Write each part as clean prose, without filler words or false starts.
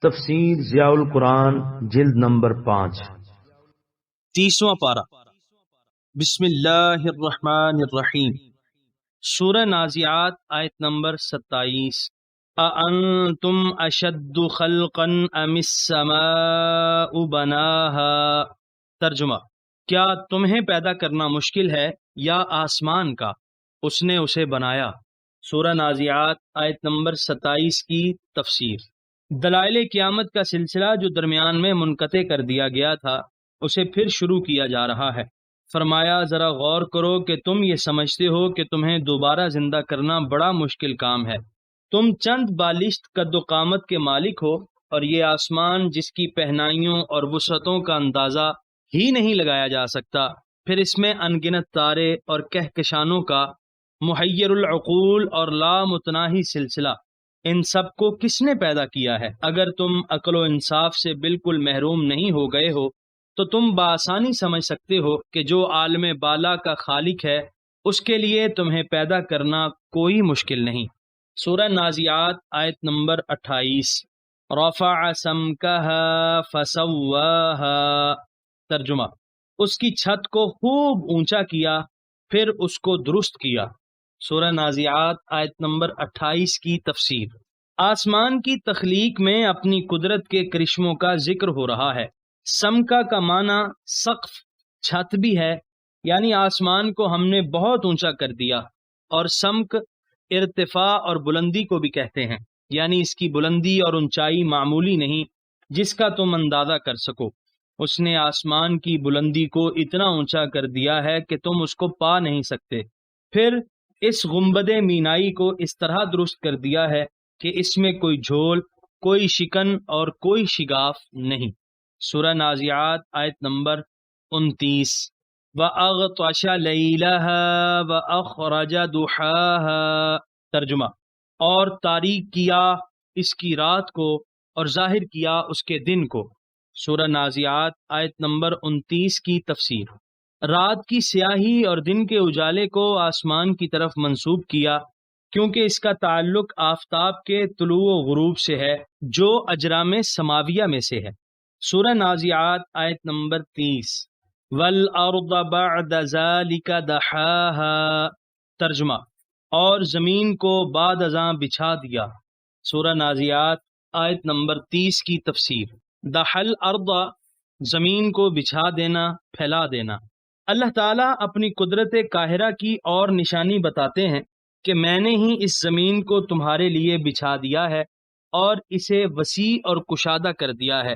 تفسیر ضیاء القرآن جلد نمبر 5 30واں پارہ۔ بسم اللہ الرحمن الرحیم۔ سورہ نازعات آیت نمبر 27۔ اَأَنتُمْ أَشَدُّ خَلْقًا أَمِ السَّمَاءُ بَنَاهَا۔ ترجمہ: کیا تمہیں پیدا کرنا مشکل ہے یا آسمان کا، اس نے اسے بنایا۔ سورہ نازعات آیت نمبر 27 کی تفسیر۔ دلائل قیامت کا سلسلہ جو درمیان میں منقطع کر دیا گیا تھا، اسے پھر شروع کیا جا رہا ہے۔ فرمایا ذرا غور کرو کہ تم یہ سمجھتے ہو کہ تمہیں دوبارہ زندہ کرنا بڑا مشکل کام ہے۔ تم چند بالشت قد و قامت کے مالک ہو، اور یہ آسمان جس کی پہنائیوں اور وسعتوں کا اندازہ ہی نہیں لگایا جا سکتا، پھر اس میں ان گنت تارے اور کہکشانوں کا محیر العقول اور لامتناہی سلسلہ، ان سب کو کس نے پیدا کیا ہے؟ اگر تم عقل و انصاف سے بالکل محروم نہیں ہو گئے ہو تو تم بآسانی سمجھ سکتے ہو کہ جو عالم بالا کا خالق ہے، اس کے لیے تمہیں پیدا کرنا کوئی مشکل نہیں۔ سورہ نازعات آیت نمبر 28۔ رفع سمکہا فسواہا۔ ترجمہ: اس کی چھت کو خوب اونچا کیا، پھر اس کو درست کیا۔ سورہ نازعات آیت نمبر 28 کی تفسیر۔ آسمان کی تخلیق میں اپنی قدرت کے کرشموں کا ذکر ہو رہا ہے۔ سمکا کا معنی سقف، چھت بھی ہے، یعنی آسمان کو ہم نے بہت اونچا کر دیا، اور سمک ارتفاع اور بلندی کو بھی کہتے ہیں، یعنی اس کی بلندی اور اونچائی معمولی نہیں جس کا تم اندازہ کر سکو۔ اس نے آسمان کی بلندی کو اتنا اونچا کر دیا ہے کہ تم اس کو پا نہیں سکتے۔ پھر اس گنبد مینائی کو اس طرح درست کر دیا ہے کہ اس میں کوئی جھول، کوئی شکن اور کوئی شگاف نہیں۔ سورہ نازعات آیت نمبر 29۔ وَأَغْطَشَ لَيْلَهَا وَأَخْرَجَ ضُحَاهَا۔ ترجمہ: اور تاریک کیا اس کی رات کو اور ظاہر کیا اس کے دن کو۔ سورہ نازعات آیت نمبر 29 کی تفسیر۔ رات کی سیاہی اور دن کے اجالے کو آسمان کی طرف منسوب کیا، کیونکہ اس کا تعلق آفتاب کے طلوع و غروب سے ہے، جو اجرام سماویہ میں سے ہے۔ سورہ نازعات آیت نمبر 30۔ وَالْأَرْضَ بَعْدَ ذَلِكَ دَحَاهَا۔ ترجمہ: اور زمین کو بعد ازاں بچھا دیا۔ سورہ نازعات آیت نمبر 30 کی تفسیر۔ دحل ارض، زمین کو بچھا دینا، پھیلا دینا۔ اللہ تعالیٰ اپنی قدرت قاہرہ کی اور نشانی بتاتے ہیں کہ میں نے ہی اس زمین کو تمہارے لیے بچھا دیا ہے اور اسے وسیع اور کشادہ کر دیا ہے،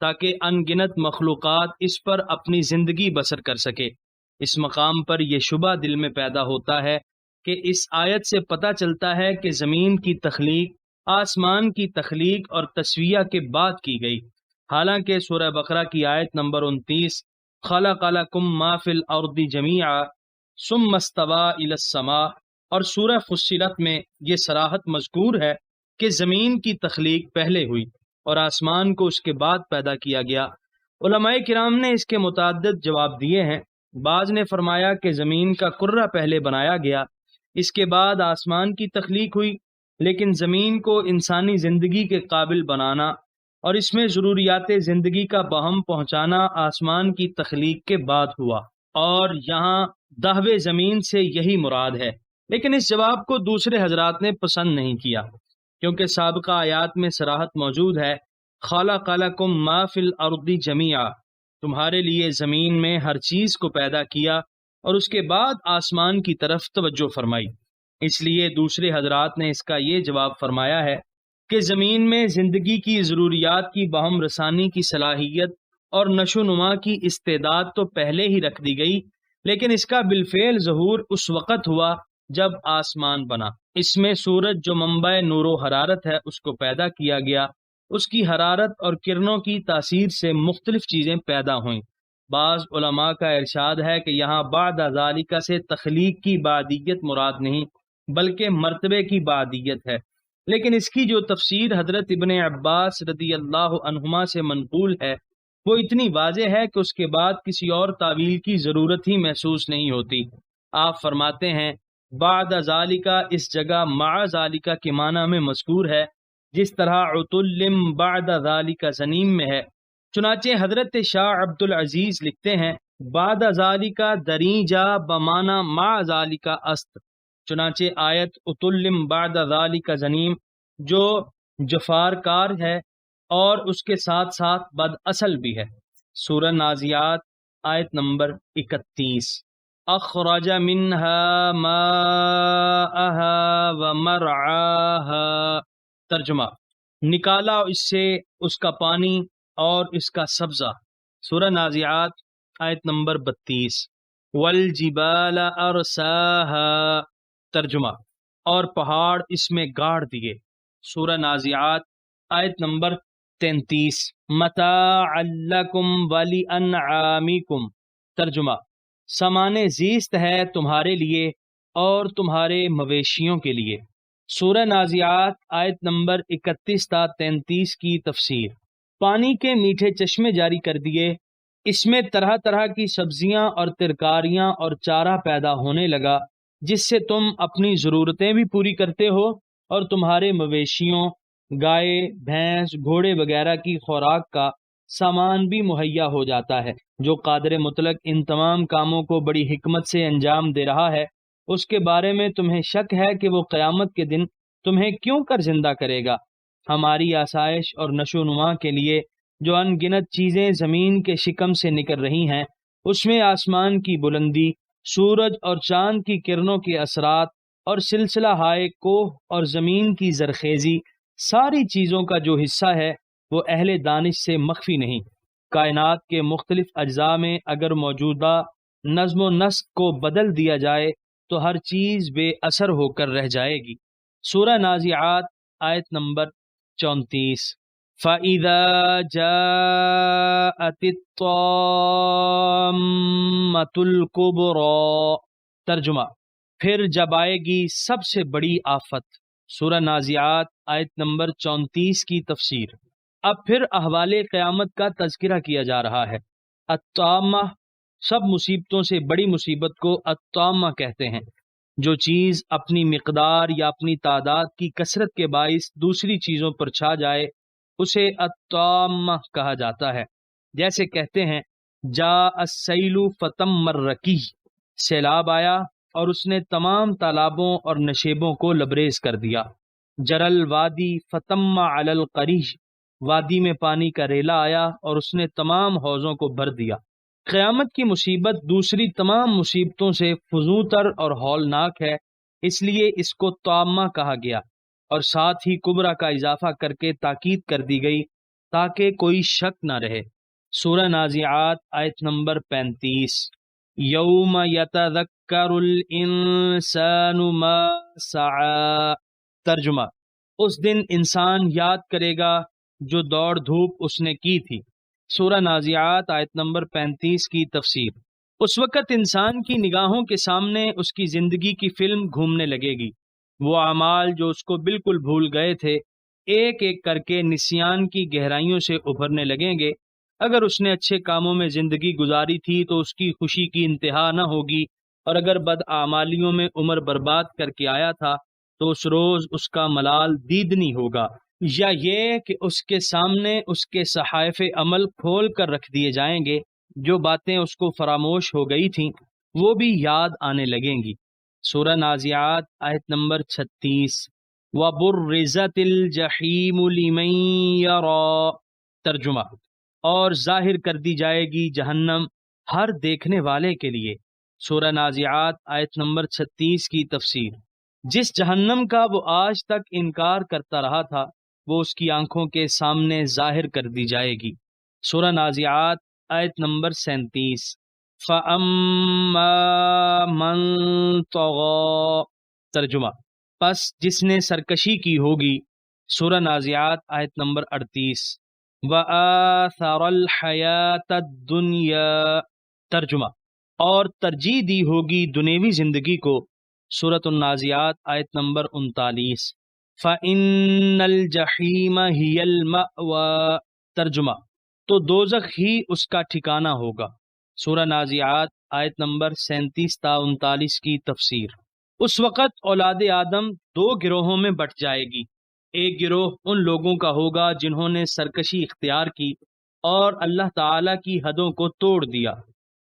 تاکہ ان گنت مخلوقات اس پر اپنی زندگی بسر کر سکے۔ اس مقام پر یہ شبہ دل میں پیدا ہوتا ہے کہ اس آیت سے پتہ چلتا ہے کہ زمین کی تخلیق آسمان کی تخلیق اور تسویہ کے بعد کی گئی، حالانکہ سورہ بقرہ کی آیت نمبر 29 خلق لکم ما فی الارض جمیعا ثم استوی الی السماء اور سورہ فصلت میں یہ صراحت مذکور ہے کہ زمین کی تخلیق پہلے ہوئی اور آسمان کو اس کے بعد پیدا کیا گیا۔ علماء کرام نے اس کے متعدد جواب دیے ہیں۔ بعض نے فرمایا کہ زمین کا کرہ پہلے بنایا گیا، اس کے بعد آسمان کی تخلیق ہوئی، لیکن زمین کو انسانی زندگی کے قابل بنانا اور اس میں ضروریات زندگی کا بہم پہنچانا آسمان کی تخلیق کے بعد ہوا، اور یہاں دہوے زمین سے یہی مراد ہے۔ لیکن اس جواب کو دوسرے حضرات نے پسند نہیں کیا، کیونکہ سابقہ آیات میں صراحت موجود ہے، خلق لکم ما فی الارض جمیعا، تمہارے لیے زمین میں ہر چیز کو پیدا کیا اور اس کے بعد آسمان کی طرف توجہ فرمائی۔ اس لیے دوسرے حضرات نے اس کا یہ جواب فرمایا ہے کہ زمین میں زندگی کی ضروریات کی باہم رسانی کی صلاحیت اور نشو و نما کی استعداد تو پہلے ہی رکھ دی گئی، لیکن اس کا بالفعل ظہور اس وقت ہوا جب آسمان بنا۔ اس میں سورج جو منبع نور و حرارت ہے اس کو پیدا کیا گیا، اس کی حرارت اور کرنوں کی تاثیر سے مختلف چیزیں پیدا ہوئیں۔ بعض علماء کا ارشاد ہے کہ یہاں بعد ذالک سے تخلیق کی بعدیت مراد نہیں بلکہ مرتبے کی بعدیت ہے، لیکن اس کی جو تفسیر حضرت ابن عباس رضی اللہ عنہما سے منقول ہے وہ اتنی واضح ہے کہ اس کے بعد کسی اور تعویل کی ضرورت ہی محسوس نہیں ہوتی۔ آپ فرماتے ہیں بعد ذالک اس جگہ مع ذالک کے معنی میں مذکور ہے، جس طرح عتلم بعد ذالک زنیم میں ہے۔ چنانچہ حضرت شاہ عبد العزیز لکھتے ہیں بعد ذالک دریجہ بمانا مع ذالک است، چنانچہ آیت عتلم بعد ذالک زنیم جو جفار کار ہے اور اس کے ساتھ ساتھ بد اصل بھی ہے۔ سورہ نازیات آیت نمبر 31۔ اخرج منها ماءها ومرعاها، ترجمہ نکالا اس سے اس کا پانی اور اس کا سبزہ۔ سورہ نازیات آیت نمبر 32۔ والجبال ارساها، ترجمہ اور پہاڑ اس میں گاڑ دیے۔ سورہ نازیات آیت نمبر 33۔ متاعا لکم ولانعامکم، ترجمہ سامان زیست ہے تمہارے لیے اور تمہارے مویشیوں کے لیے۔ سورہ نازیات آیت نمبر 31 تا 33 کی تفسیر۔ پانی کے میٹھے چشمے جاری کر دیے، اس میں طرح طرح کی سبزیاں اور ترکاریاں اور چارہ پیدا ہونے لگا، جس سے تم اپنی ضرورتیں بھی پوری کرتے ہو اور تمہارے مویشیوں گائے بھینس گھوڑے وغیرہ کی خوراک کا سامان بھی مہیا ہو جاتا ہے۔ جو قادر مطلق ان تمام کاموں کو بڑی حکمت سے انجام دے رہا ہے، اس کے بارے میں تمہیں شک ہے کہ وہ قیامت کے دن تمہیں کیوں کر زندہ کرے گا؟ ہماری آسائش اور نشو و نما کے لیے جو ان گنت چیزیں زمین کے شکم سے نکل رہی ہیں، اس میں آسمان کی بلندی، سورج اور چاند کی کرنوں کے اثرات اور سلسلہ ہائے کوہ اور زمین کی زرخیزی، ساری چیزوں کا جو حصہ ہے وہ اہل دانش سے مخفی نہیں۔ کائنات کے مختلف اجزاء میں اگر موجودہ نظم و نسق کو بدل دیا جائے تو ہر چیز بے اثر ہو کر رہ جائے گی۔ سورہ نازعات آیت نمبر 34۔ فَإِذَا جَاءَتِ الطَّامَّةُ الْكُبْرَى، ترجمہ پھر جب آئے گی سب سے بڑی آفت۔ سورہ نازعات آیت نمبر 34 کی تفسیر۔ اب پھر احوال قیامت کا تذکرہ کیا جا رہا ہے۔ الطامہ، سب مصیبتوں سے بڑی مصیبت کو الطامہ کہتے ہیں۔ جو چیز اپنی مقدار یا اپنی تعداد کی کثرت کے باعث دوسری چیزوں پر چھا جائے اسے الطامہ کہا جاتا ہے۔ جیسے کہتے ہیں جاء السیل فتم الرکیع، سیلاب آیا اور اس نے تمام تالابوں اور نشیبوں کو لبریز کر دیا۔ جرل وادی فتم علی القریح، وادی میں پانی کا ریلا آیا اور اس نے تمام حوضوں کو بھر دیا۔ قیامت کی مصیبت دوسری تمام مصیبتوں سے فزونتر اور ہولناک ہے، اس لیے اس کو طامہ کہا گیا، اور ساتھ ہی کبرا کا اضافہ کر کے تاکید کر دی گئی تاکہ کوئی شک نہ رہے۔ سورہ نازعات آیت نمبر 35۔ یوم یتذکر الانسان ما سعی، ترجمہ اس دن انسان یاد کرے گا جو دوڑ دھوپ اس نے کی تھی۔ سورہ نازعات آیت نمبر 35 کی تفسیر۔ اس وقت انسان کی نگاہوں کے سامنے اس کی زندگی کی فلم گھومنے لگے گی۔ وہ اعمال جو اس کو بالکل بھول گئے تھے ایک ایک کر کے نسیان کی گہرائیوں سے ابھرنے لگیں گے۔ اگر اس نے اچھے کاموں میں زندگی گزاری تھی تو اس کی خوشی کی انتہا نہ ہوگی، اور اگر بد اعمالیوں میں عمر برباد کر کے آیا تھا تو اس روز اس کا ملال دیدنی ہوگا، یا یہ کہ اس کے سامنے اس کے صحائف عمل کھول کر رکھ دیے جائیں گے۔ جو باتیں اس کو فراموش ہو گئی تھیں وہ بھی یاد آنے لگیں گی۔ سورہ نازعات آیت نمبر 36۔ وَبُرِّزَتِ الْجَحِيمُ لِمَن يَرَى، ترجمہ اور ظاہر کر دی جائے گی جہنم ہر دیکھنے والے کے لیے۔ سورہ نازعات آیت نمبر 36 کی تفسیر۔ جس جہنم کا وہ آج تک انکار کرتا رہا تھا وہ اس کی آنکھوں کے سامنے ظاہر کر دی جائے گی۔ سورہ نازعات آیت نمبر 37۔ فَأَمَّا مَن طَغَى، ترجمہ پس جس نے سرکشی کی ہوگی۔ سورہ نازعات آیت نمبر 38۔ وَآثَرَ الْحَيَاةَ الدُّنْيَا، ترجمہ اور ترجیح دی ہوگی دنیوی زندگی کو۔ سورۃ النازعات آیت نمبر 39۔ فَإِنَّ الْجَحِيمَ هِيَ الْمَأْوَى، ترجمہ تو دوزخ ہی اس کا ٹھکانہ ہوگا۔ سورہ نازعات آیت نمبر 37 تا 39 کی تفسیر۔ اس وقت اولاد آدم دو گروہوں میں بٹ جائے گی، ایک گروہ ان لوگوں کا ہوگا جنہوں نے سرکشی اختیار کی اور اللہ تعالی کی حدوں کو توڑ دیا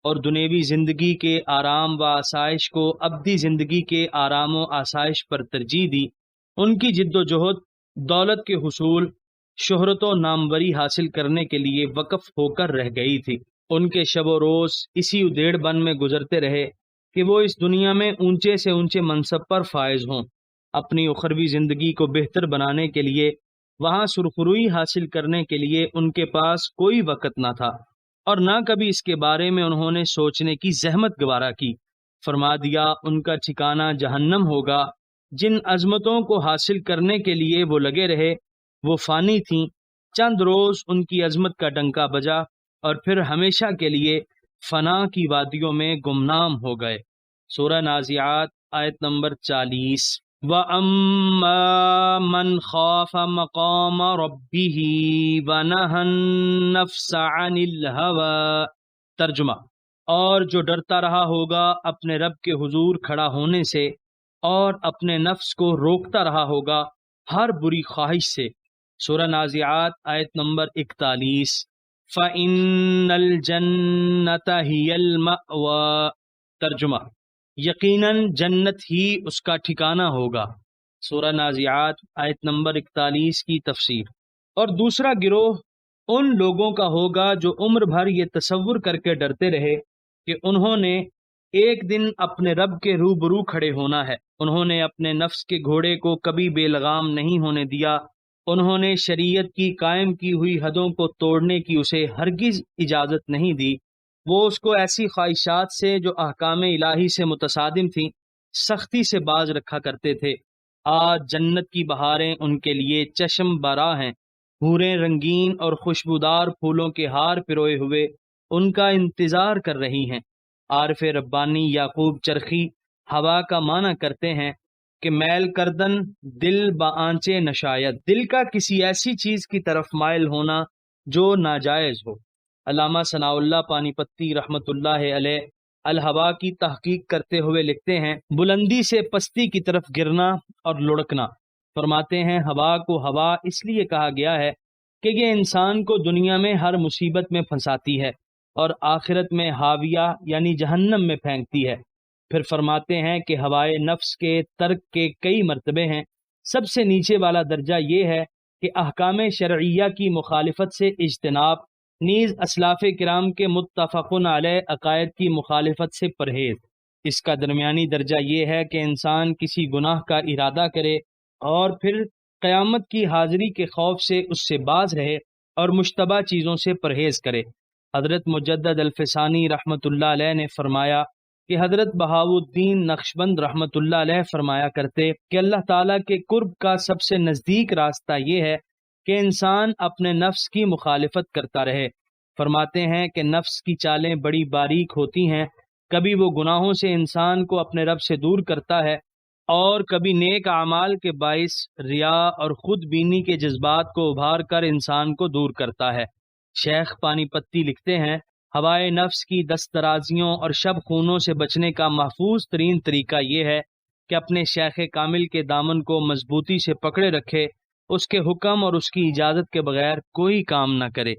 اور دنیوی زندگی کے آرام و آسائش کو ابدی زندگی کے آرام و آسائش پر ترجیح دی۔ ان کی جد و جہد دولت کے حصول، شہرت و ناموری حاصل کرنے کے لیے وقف ہو کر رہ گئی تھی۔ ان کے شب و روز اسی ادھیڑ بن میں گزرتے رہے کہ وہ اس دنیا میں اونچے سے اونچے منصب پر فائز ہوں۔ اپنی اخروی زندگی کو بہتر بنانے کے لیے، وہاں سرخروئی حاصل کرنے کے لیے ان کے پاس کوئی وقت نہ تھا، اور نہ کبھی اس کے بارے میں انہوں نے سوچنے کی زحمت گوارا کی۔ فرما دیا ان کا ٹھکانہ جہنم ہوگا۔ جن عظمتوں کو حاصل کرنے کے لیے وہ لگے رہے وہ فانی تھیں، چند روز ان کی عظمت کا ڈنکا بجا اور پھر ہمیشہ کے لیے فنا کی وادیوں میں گمنام ہو گئے۔ سورہ نازعات آیت نمبر 40۔ وَأَمَّا مَنْ خَافَ مَقَامَ رَبِّهِ وَنَهَى النَّفْسَ عَنِ الْهَوَىٰ۔ ترجمہ: اور جو ڈرتا رہا ہوگا اپنے رب کے حضور کھڑا ہونے سے اور اپنے نفس کو روکتا رہا ہوگا ہر بری خواہش سے۔ سورہ نازعات آیت نمبر 41۔ فَإِنَّ الْجَنَّةَ هِيَ الْمَأْوَىٰ۔ ترجمہ: یقیناً جنت ہی اس کا ٹھکانہ ہوگا۔ سورہ نازعات آیت نمبر 41 کی تفسیر۔ اور دوسرا گروہ ان لوگوں کا ہوگا جو عمر بھر یہ تصور کر کے ڈرتے رہے کہ انہوں نے ایک دن اپنے رب کے روبرو کھڑے ہونا ہے۔ انہوں نے اپنے نفس کے گھوڑے کو کبھی بے لگام نہیں ہونے دیا۔ انہوں نے شریعت کی قائم کی ہوئی حدوں کو توڑنے کی اسے ہرگز اجازت نہیں دی۔ وہ اس کو ایسی خواہشات سے جو احکام الہی سے متصادم تھیں سختی سے باز رکھا کرتے تھے۔ آج جنت کی بہاریں ان کے لیے چشم بارا ہیں۔ حوریں رنگین اور خوشبودار پھولوں کے ہار پروئے ہوئے ان کا انتظار کر رہی ہیں۔ عارف ربانی یعقوب چرخی ہوا کا معنی کرتے ہیں کہ میل کردن دل بآنچے نشاید، دل کا کسی ایسی چیز کی طرف مائل ہونا جو ناجائز ہو۔ علامہ ثناء اللہ پانی پتی رحمۃ اللہ علیہ الہوا کی تحقیق کرتے ہوئے لکھتے ہیں: بلندی سے پستی کی طرف گرنا اور لڑکنا۔ فرماتے ہیں ہوا کو ہوا اس لیے کہا گیا ہے کہ یہ انسان کو دنیا میں ہر مصیبت میں پھنساتی ہے اور آخرت میں حاویہ یعنی جہنم میں پھینکتی ہے۔ پھر فرماتے ہیں کہ ہوائے نفس کے ترک کے کئی مرتبے ہیں۔ سب سے نیچے والا درجہ یہ ہے کہ احکام شرعیہ کی مخالفت سے اجتناب، نیز اسلاف کرام کے متفقن علیہ عقائد کی مخالفت سے پرہیز۔ اس کا درمیانی درجہ یہ ہے کہ انسان کسی گناہ کا ارادہ کرے اور پھر قیامت کی حاضری کے خوف سے اس سے باز رہے اور مشتبہ چیزوں سے پرہیز کرے۔ حضرت مجدد الفسانی رحمۃ اللہ علیہ نے فرمایا کہ حضرت بہاؤالدین نقشبند رحمۃ اللہ علیہ فرمایا کرتے کہ اللہ تعالیٰ کے قرب کا سب سے نزدیک راستہ یہ ہے کہ انسان اپنے نفس کی مخالفت کرتا رہے۔ فرماتے ہیں کہ نفس کی چالیں بڑی باریک ہوتی ہیں، کبھی وہ گناہوں سے انسان کو اپنے رب سے دور کرتا ہے اور کبھی نیک اعمال کے باعث ریا اور خود بینی کے جذبات کو ابھار کر انسان کو دور کرتا ہے۔ شیخ پانی پتی لکھتے ہیں ہوائے نفس کی دست درازیوں اور شب خونوں سے بچنے کا محفوظ ترین طریقہ یہ ہے کہ اپنے شیخ کامل کے دامن کو مضبوطی سے پکڑے رکھے، اس کے حکم اور اس کی اجازت کے بغیر کوئی کام نہ کرے۔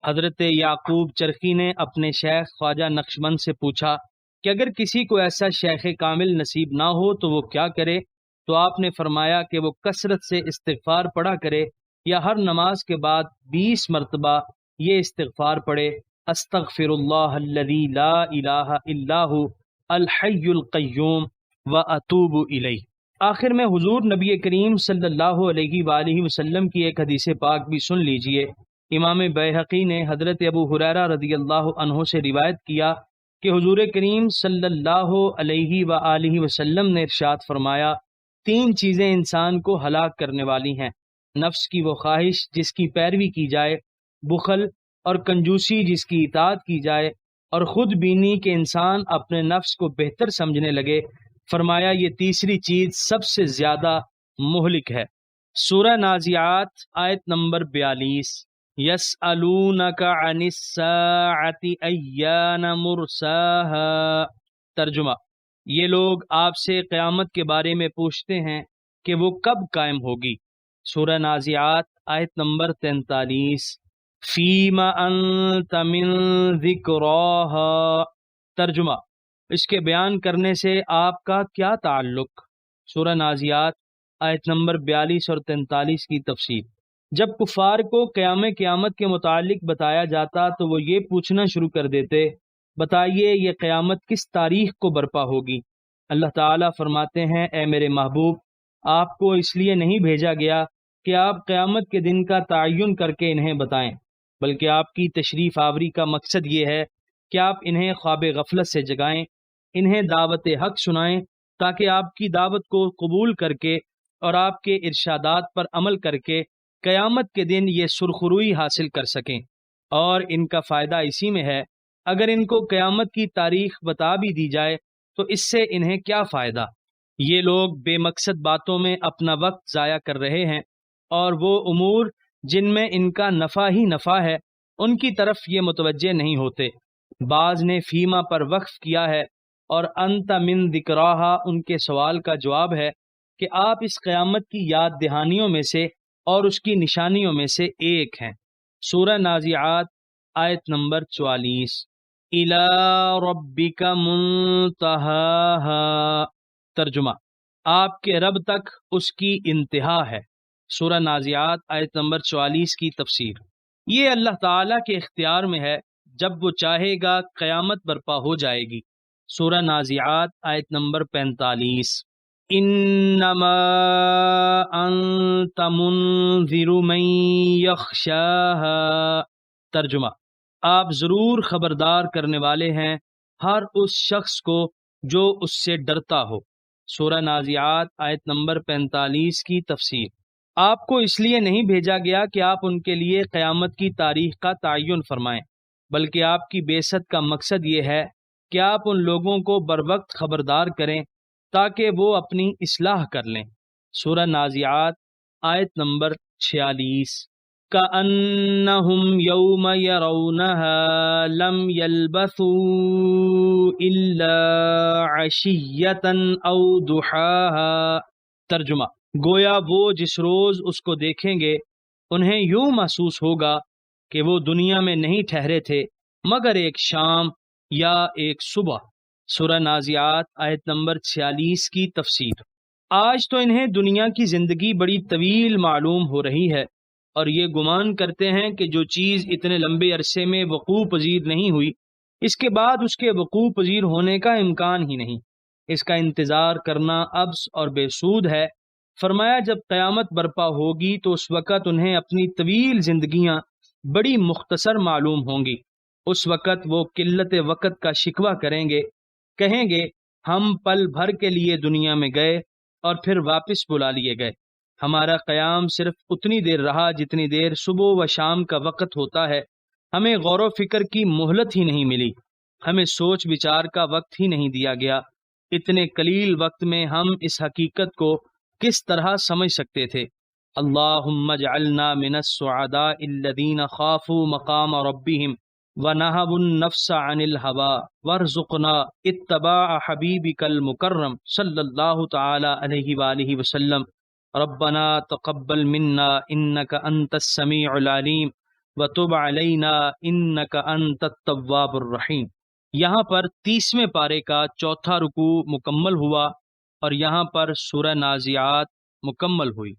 حضرت یعقوب چرخی نے اپنے شیخ خواجہ نقشبند سے پوچھا کہ اگر کسی کو ایسا شیخ کامل نصیب نہ ہو تو وہ کیا کرے؟ تو آپ نے فرمایا کہ وہ کثرت سے استغفار پڑھا کرے یا ہر نماز کے بعد 20 مرتبہ یہ استغفار پڑھے: استغفر اللہ الذی لا الہ الا ھو الحی القیوم واتوب الیہ۔ آخر میں حضور نبی کریم صلی اللہ علیہ وآلہ وسلم کی ایک حدیث پاک بھی سن لیجئے۔ امام بیہقی نے حضرت ابو ہریرہ رضی اللہ عنہ سے روایت کیا کہ حضور کریم صلی اللہ علیہ وآلہ وسلم نے ارشاد فرمایا: 3 چیزیں انسان کو ہلاک کرنے والی ہیں، نفس کی وہ خواہش جس کی پیروی کی جائے، بخل اور کنجوسی جس کی اطاعت کی جائے، اور خود بینی کہ انسان اپنے نفس کو بہتر سمجھنے لگے۔ فرمایا یہ تیسری چیز سب سے زیادہ مہلک ہے۔ سورہ نازعات آیت نمبر 42۔ یسألونک عن الساعة ایان مرساہا۔ ترجمہ: یہ لوگ آپ سے قیامت کے بارے میں پوچھتے ہیں کہ وہ کب قائم ہوگی۔ سورہ نازعات آیت نمبر 43 فیم انت من ذکراہا۔ ترجمہ، اس کے بیان کرنے سے آپ کا کیا تعلق؟ سورہ نازعات آیت نمبر 42 اور 43 کی تفسیر۔ جب کفار کو قیامت کے متعلق بتایا جاتا تو وہ یہ پوچھنا شروع کر دیتے، بتائیے یہ قیامت کس تاریخ کو برپا ہوگی؟ اللہ تعالیٰ فرماتے ہیں، اے میرے محبوب، آپ کو اس لیے نہیں بھیجا گیا کہ آپ قیامت کے دن کا تعین کر کے انہیں بتائیں، بلکہ آپ کی تشریف آوری کا مقصد یہ ہے کہ آپ انہیں خواب غفلت سے جگائیں، انہیں دعوت حق سنائیں، تاکہ آپ کی دعوت کو قبول کر کے اور آپ کے ارشادات پر عمل کر کے قیامت کے دن یہ سرخروئی حاصل کر سکیں۔ اور ان کا فائدہ اسی میں ہے، اگر ان کو قیامت کی تاریخ بتا بھی دی جائے تو اس سے انہیں کیا فائدہ؟ یہ لوگ بے مقصد باتوں میں اپنا وقت ضائع کر رہے ہیں، اور وہ امور جن میں ان کا نفع ہی نفع ہے ان کی طرف یہ متوجہ نہیں ہوتے۔ بعض نے فیما پر وقف کیا ہے، اور انت من ذکراہا ان کے سوال کا جواب ہے کہ آپ اس قیامت کی یاد دہانیوں میں سے اور اس کی نشانیوں میں سے ایک ہیں۔ سورہ نازعات آیت نمبر 44 اِلَىٰ رَبِّكَ مُنتَهَاهَا۔ ترجمہ، آپ کے رب تک اس کی انتہا ہے۔ سورہ نازعات آیت نمبر 44 کی تفسیر۔ یہ اللہ تعالیٰ کے اختیار میں ہے، جب وہ چاہے گا قیامت برپا ہو جائے گی۔ سورہ نازعات آیت نمبر 45 انما انت منذر من یخشاها۔ ترجمہ، آپ ضرور خبردار کرنے والے ہیں ہر اس شخص کو جو اس سے ڈرتا ہو۔ سورہ نازعات آیت نمبر 45 کی تفسیر۔ آپ کو اس لیے نہیں بھیجا گیا کہ آپ ان کے لیے قیامت کی تاریخ کا تعین فرمائیں، بلکہ آپ کی بعثت کا مقصد یہ ہے کہ آپ ان لوگوں کو بروقت خبردار کریں تاکہ وہ اپنی اصلاح کر لیں۔ سورہ نازعات آیت نمبر 46 کَأَنَّهُمْ يَوْمَ يَرَوْنَهَا لَمْ يَلْبَثُوا إِلَّا عَشِيَّةً أَوْ ضُحَاهَا۔ ترجمہ، گویا وہ جس روز اس کو دیکھیں گے انہیں یوں محسوس ہوگا کہ وہ دنیا میں نہیں ٹھہرے تھے مگر ایک شام یا ایک صبح۔ سورہ نازعات آیت نمبر 46 کی تفسیر۔ آج تو انہیں دنیا کی زندگی بڑی طویل معلوم ہو رہی ہے، اور یہ گمان کرتے ہیں کہ جو چیز اتنے لمبے عرصے میں وقوع پذیر نہیں ہوئی، اس کے بعد اس کے وقوع پذیر ہونے کا امکان ہی نہیں۔ اس کا انتظار کرنا عبث اور بے سود ہے۔ فرمایا جب قیامت برپا ہوگی تو اس وقت انہیں اپنی طویل زندگیاں بڑی مختصر معلوم ہوں گی۔ اس وقت وہ قلت وقت کا شکوہ کریں گے، کہیں گے ہم پل بھر کے لیے دنیا میں گئے اور پھر واپس بلا لیے گئے۔ ہمارا قیام صرف اتنی دیر رہا جتنی دیر صبح و شام کا وقت ہوتا ہے۔ ہمیں غور و فکر کی مہلت ہی نہیں ملی، ہمیں سوچ بچار کا وقت ہی نہیں دیا گیا۔ اتنے قلیل وقت میں ہم اس حقیقت کو کس طرح سمجھ سکتے تھے؟ اللہم اجعلنا من السعداء الذین خافوا مقام ربہم ونہوا النفس عن الہوا وارزقنا اتباع حبیبک المکرم صلی اللہ تعالی علیہ وآلہ وسلم۔ ربنا تقبل منا انک انت السمیع العلیم وتب علینا انک انت التواب الرحیم۔ یہاں پر 30ویں پارے کا چوتھا رکوع مکمل ہوا اور یہاں پر سورہ نازعات مکمل ہوئی۔